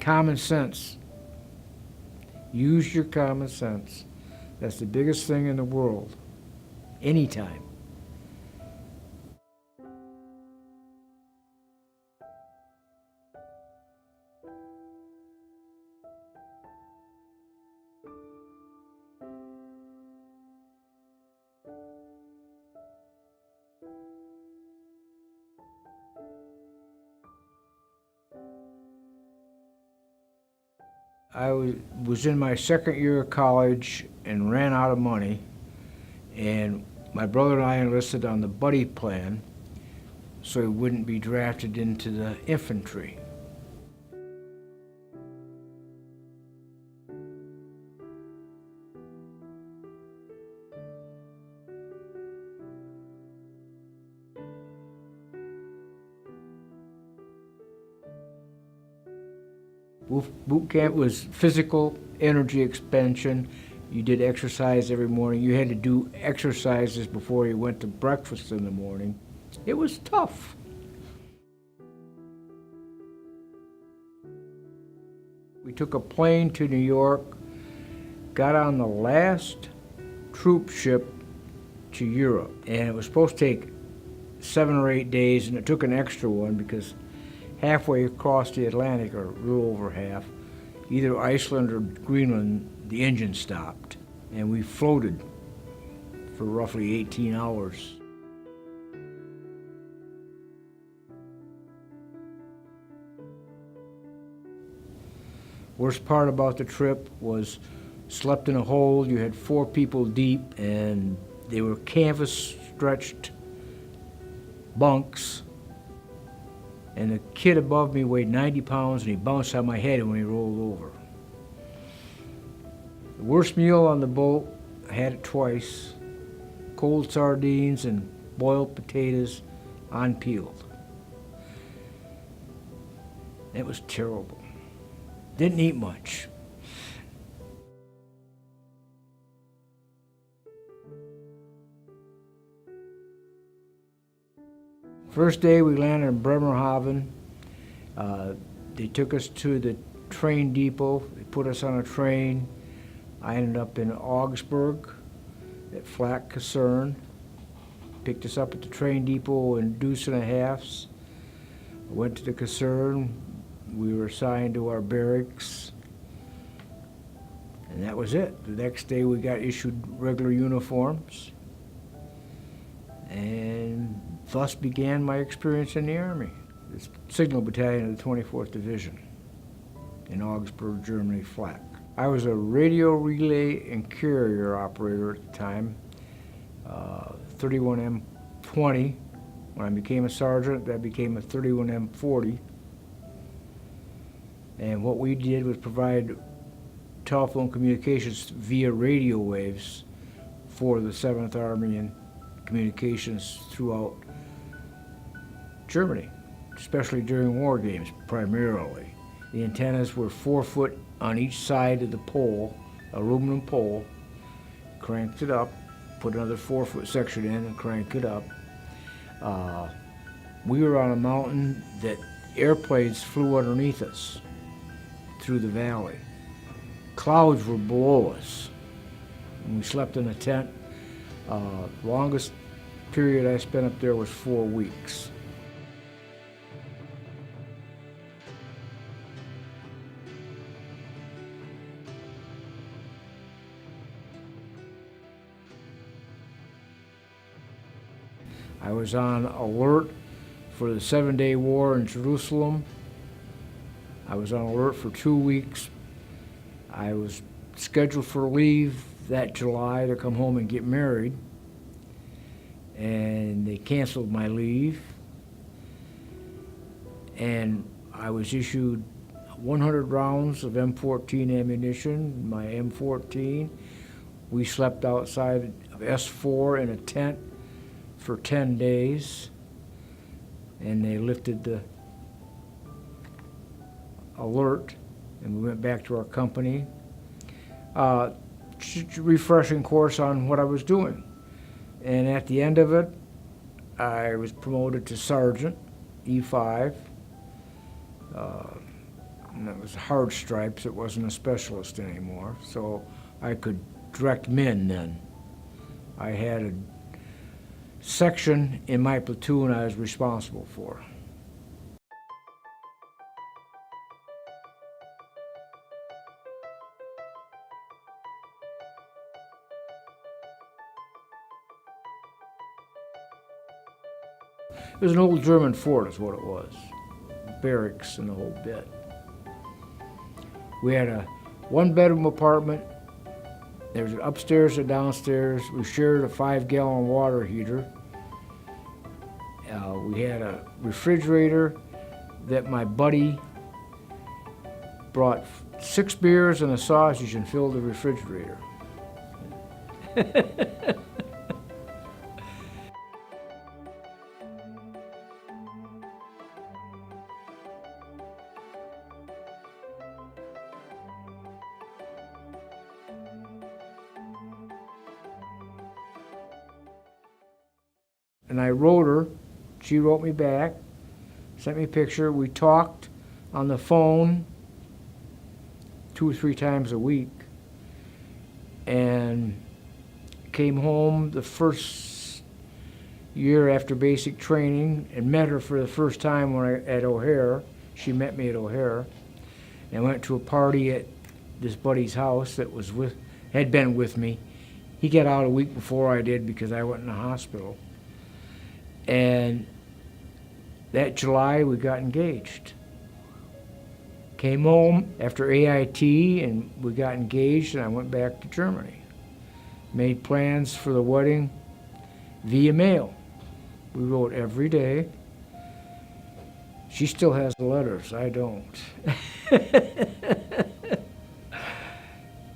Common sense. Use your common sense. That's the biggest thing in the world. Anytime. I was in my second year of college and ran out of money, and my brother and I enlisted on the buddy plan so he wouldn't be drafted into the infantry. Boot camp was physical energy expansion. You did exercise every morning. You had to do exercises before you went to breakfast in the morning. It was tough. We took a plane to New York, got on the last troop ship to Europe, and it was supposed to take 7 or 8 days, and it took an extra one because halfway across the Atlantic, or a little over half, either Iceland or Greenland, the engine stopped, and we floated for roughly 18 hours. Worst part about the trip was slept in a hold. You had 4 people deep, and they were canvas stretched bunks. And the kid above me weighed 90 pounds, and he bounced on my head when he rolled over. The worst meal on the boat, I had it twice, cold sardines and boiled potatoes unpeeled. It was terrible. Didn't eat much. First day we landed in Bremerhaven. They took us to the train depot. They put us on a train. I ended up in Augsburg at Flak Kaserne. Picked us up at the train depot in Deuce and a Halfs. I went to the Kaserne. We were assigned to our barracks. And that was it. The next day we got issued regular uniforms. And thus began my experience in the Army. The Signal Battalion of the 24th Division in Augsburg, Germany, Flak. I was a radio relay and carrier operator at the time, 31M20. When I became a sergeant, that became a 31M40. And what we did was provide telephone communications via radio waves for the 7th Army and communications throughout Germany, especially during war games, primarily. The antennas were 4 foot on each side of the pole, aluminum pole, cranked it up, put another 4 foot section in and crank it up. We were on a mountain that airplanes flew underneath us through the valley. Clouds were below us. And we slept in a tent. Longest period I spent up there was 4 weeks. I was on alert for the 7-day war in Jerusalem. I was on alert for 2 weeks. I was scheduled for leave that July to come home and get married, and they canceled my leave, and I was issued 100 rounds of M14 ammunition, my M14. We slept outside of S4 in a tent for 10 days, and they lifted the alert, and we went back to our company. Refreshing course on what I was doing. And at the end of it, I was promoted to sergeant, E5. and it was hard stripes. It wasn't a specialist anymore, so I could direct men then. I had a section in my platoon I was responsible for. It was an old German fort is what it was. Barracks and the whole bit. We had a one-bedroom apartment. There was an upstairs and downstairs. We shared a 5-gallon water heater. We had a refrigerator that my buddy brought 6 beers and a sausage and filled the refrigerator. And I wrote her, she wrote me back, sent me a picture. We talked on the phone 2 or 3 times a week, and came home the first year after basic training and met her for the first time at O'Hare. She met me at O'Hare, and went to a party at this buddy's house that had been with me. He got out a week before I did because I went in the hospital. And that July, we got engaged. Came home after AIT, and we got engaged, and I went back to Germany. Made plans for the wedding via mail. We wrote every day. She still has the letters, I don't.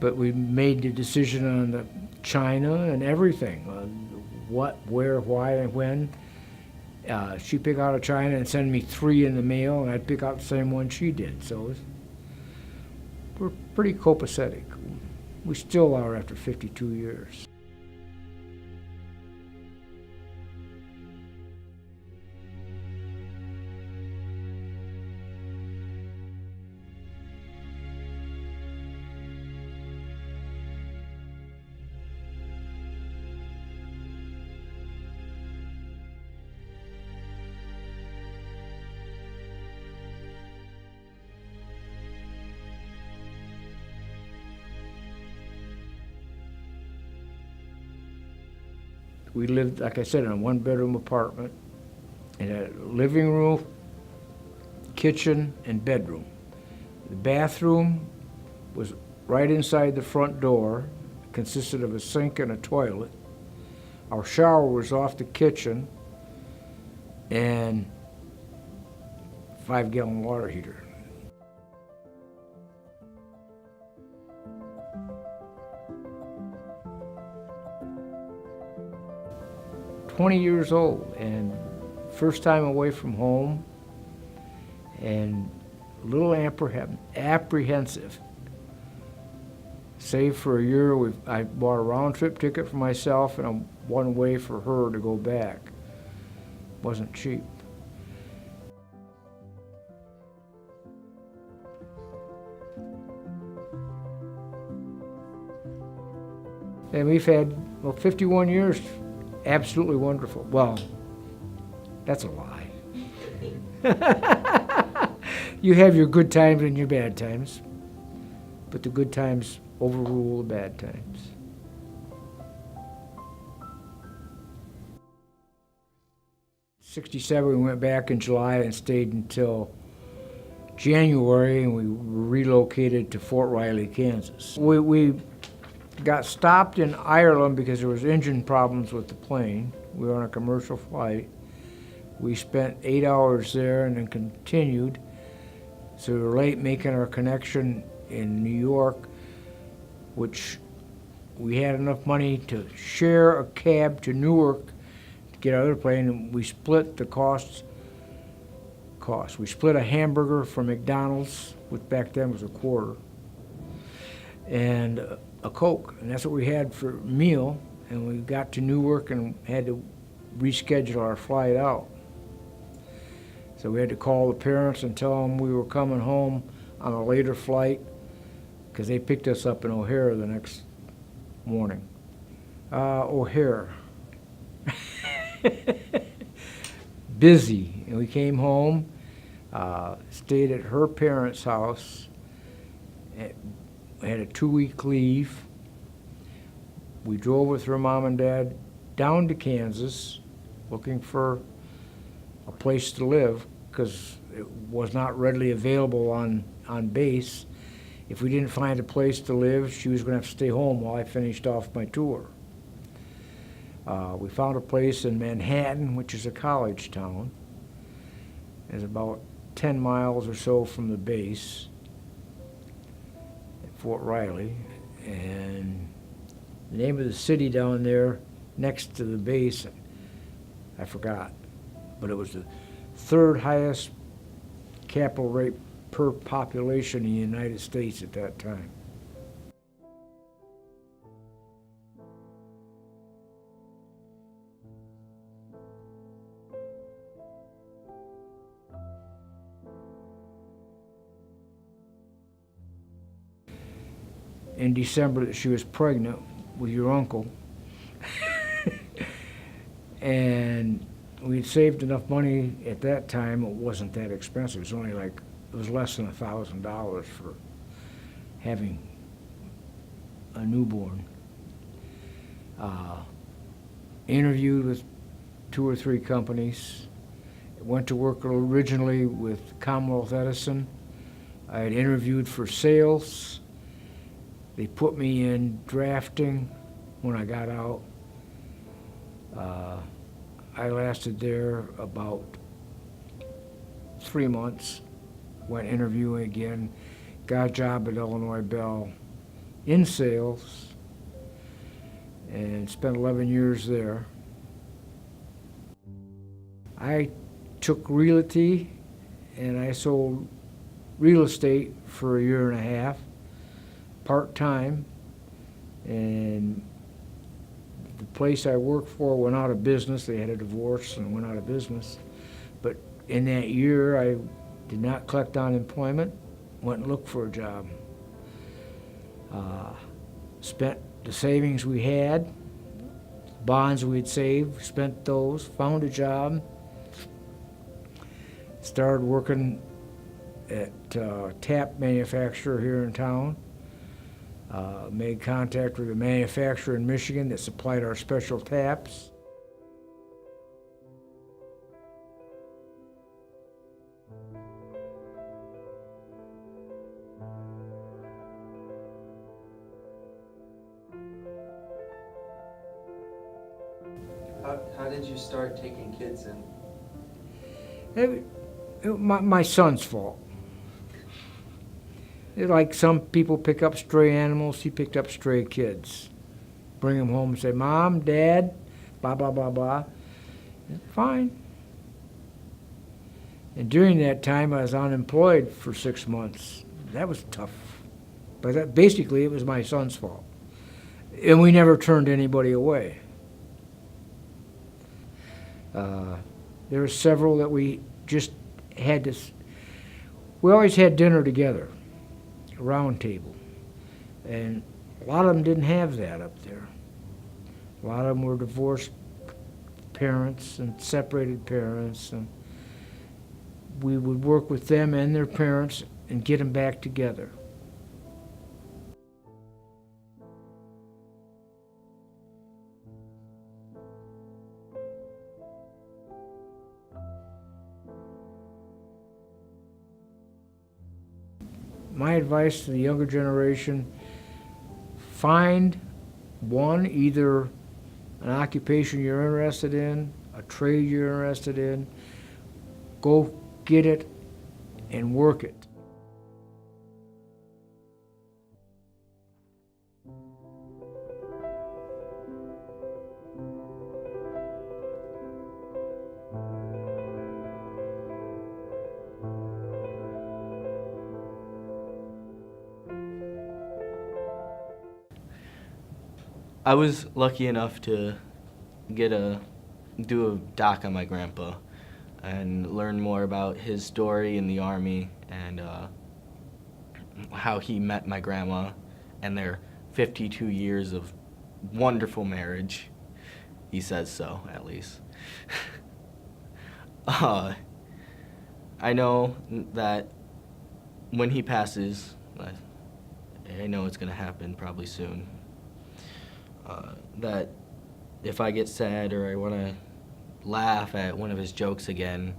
But we made the decision on the China and everything, what, where, why, and when. She'd pick out a China and send me 3 in the mail, and I'd pick out the same one she did. So we're pretty copacetic. We still are after 52 years. We lived, like I said, in a 1-bedroom apartment. It had a living room, kitchen, and bedroom. The bathroom was right inside the front door. It consisted of a sink and a toilet. Our shower was off the kitchen, and 5-gallon water heater. "20 years old, and first time away from home, and a little apprehensive. Saved for a year. I bought a round-trip ticket for myself and a one-way for her to go back. Wasn't cheap. And we've had, 51 years. Absolutely wonderful. Well, that's a lie. You have your good times and your bad times, but the good times overrule the bad times. '67, we went back in July and stayed until January, and we relocated to Fort Riley, Kansas. We got stopped in Ireland because there was engine problems with the plane. We were on a commercial flight. We spent 8 hours there and then continued. So we were late making our connection in New York, which we had enough money to share a cab to Newark to get out of the plane, and we split the cost. We split a hamburger from McDonald's, which back then was a quarter, and a Coke, and that's what we had for a meal. And we got to Newark and had to reschedule our flight out. So we had to call the parents and tell them we were coming home on a later flight because they picked us up in O'Hare the next morning. O'Hare. Busy. And we came home, stayed at her parents' house, had a 2-week leave. We drove with her mom and dad down to Kansas looking for a place to live because it was not readily available on base. If we didn't find a place to live, she was going to have to stay home while I finished off my tour. We found a place in Manhattan, which is a college town. It's about 10 miles or so from the base at Fort Riley. And the name of the city down there next to the base, I forgot, but it was the third highest capital rate per population in the United States at that time. In December that she was pregnant with your uncle. And we'd saved enough money at that time, it wasn't that expensive. It was only like, it was less than $1,000 for having a newborn. Interviewed with 2 or 3 companies. Went to work originally with Commonwealth Edison. I had interviewed for sales. They put me in drafting when I got out. I lasted there about 3 months, went interviewing again, got a job at Illinois Bell in sales, and spent 11 years there. I took realty and I sold real estate for 1.5 years. Part-time, and the place I worked for went out of business. They had a divorce and went out of business. But in that year, I did not collect unemployment, went and looked for a job. Spent the savings we had, bonds we'd saved, spent those, found a job, started working at a tap manufacturer here in town. Made contact with a manufacturer in Michigan that supplied our special taps. How did you start taking kids in? My son's fault. Like some people pick up stray animals, he picked up stray kids. Bring them home and say, Mom, Dad, blah, blah, blah, blah. Fine. And during that time, I was unemployed for 6 months. That was tough. But basically, it was my son's fault. And we never turned anybody away. There were several that we just had to, we always had dinner together. Round table, and a lot of them didn't have that up there. A lot of them were divorced parents and separated parents, and we would work with them and their parents and get them back together. My advice to the younger generation, find one, either an occupation you're interested in, a trade you're interested in, go get it and work it. I was lucky enough to do a doc on my grandpa and learn more about his story in the Army and how he met my grandma and their 52 years of wonderful marriage. He says so, at least. I know that when he passes, I know it's going to happen probably soon, that if I get sad or I want to laugh at one of his jokes again,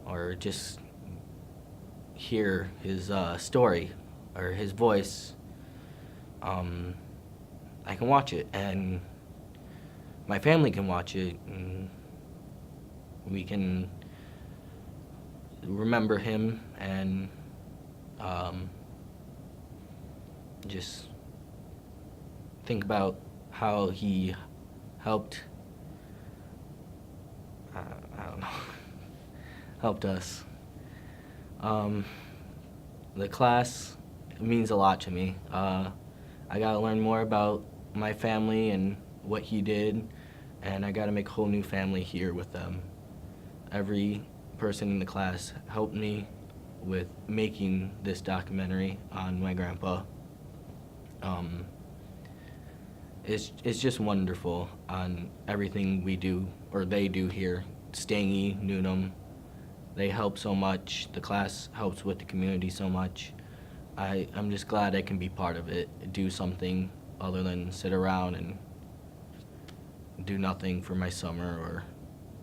or just hear his story or his voice, I can watch it, and my family can watch it, and we can remember him and just think about how he helped, I don't know, helped us. The class means a lot to me. I got to learn more about my family and what he did, and I got to make a whole new family here with them. Every person in the class helped me with making this documentary on my grandpa. It's just wonderful on everything we do, or they do here. Stangy, Newnham, they help so much. The class helps with the community so much. I'm just glad I can be part of it, do something other than sit around and do nothing for my summer or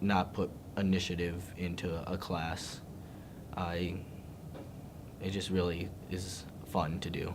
not put initiative into a class. It just really is fun to do.